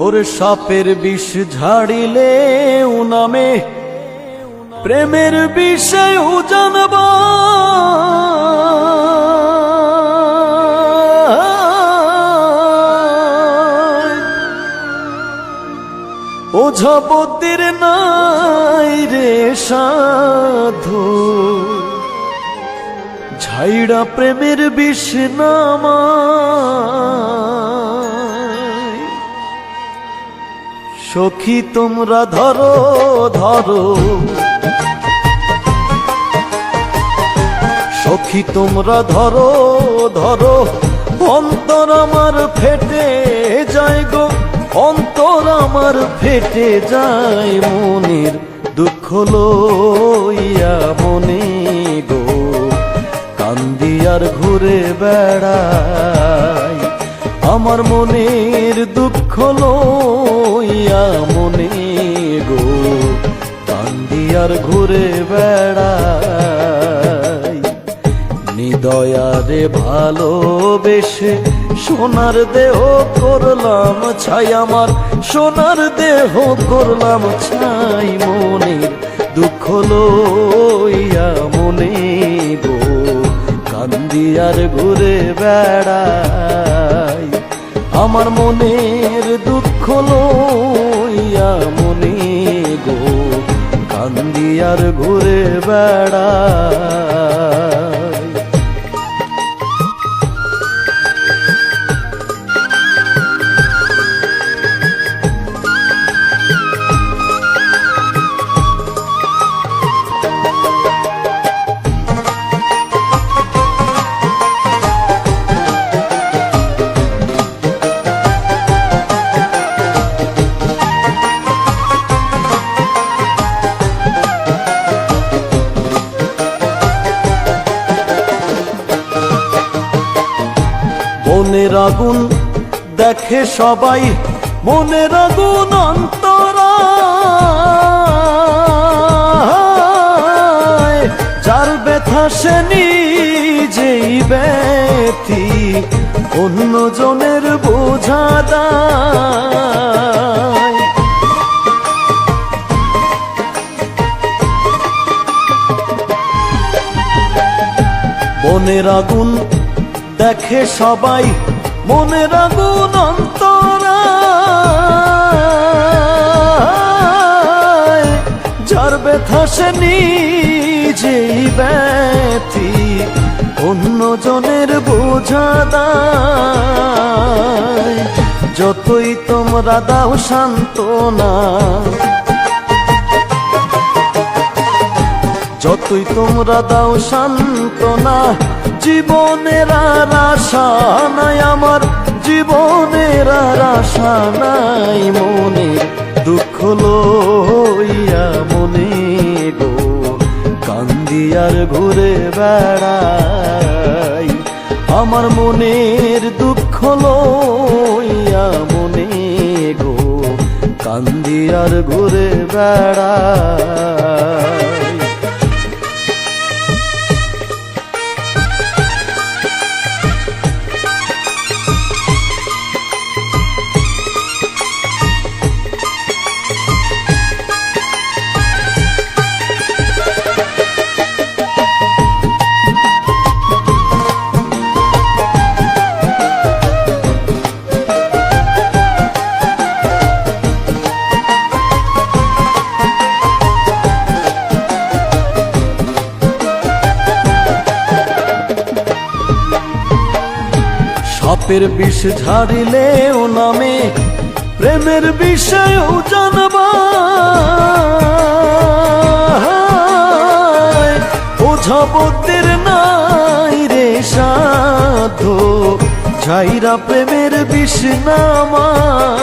ওরে সাপের বিষ ঝাড়িলে নামে প্রেমের বিষয় জানবা ওঝাপতির নাই রে সাধু ঝাইড়া প্রেমের বিষ নামায়। সখী তোমরা ধরো ধরো, সখী তোমরা ধরো ধরো, অন্তর আমার ফেটে যায় গো, অন্তর আমার ফেটে যায় মনের দুঃখ লইয়া মনে গো, কান্দি আর ঘুরে বেড়াই আমার মনের দুঃখ লইয়া মনে গো, কান্দি আর ঘুরে বেড়াই। নিদয়ারে ভালোবেসে সোনার দেহ করলাম ছাই, আমার সোনার দেহ করলাম ছাই মনের দুঃখ লইয়া মনে গো, কান্দি আর ঘুরে বেড়াই আমার মনের দুঃখ লইয়া মনে গো, কান্দি আর ঘুরে বেড়াই। মনের আগুন দেখে সবাই, মনের আগুন অন্তরায়, যার ব্যথা সে নিজেই ব্যথি, অন্য জনের বোঝা দায়। মনের আগুন দেখে সবাই, মনের আগুন অন্তরায়, যার ব্যথা সে নিজেই ব্যথি, অন্য জনের বোঝা দায়। যতই তোমরা দাও সান্ত্বনা, যতই তোমরা দাও সান্ত্বনা, জীবনের আর আশা নাই আমার, জীবনের আর আশা নাই মনের দুঃখ লইয়া মনে গো, কান্দি আর ঘুরে বেড়াই আমার মনের দুঃখ লইয়া মনে গো, কান্দি আর ঘুরে বেড়াই। সাপের বিষ ঝাড়িলে নামে প্রেমের বিষয় জানবা, ওঝাপতির নাই রে সাধু ঝাইরা প্রেমের বিষ নামায়।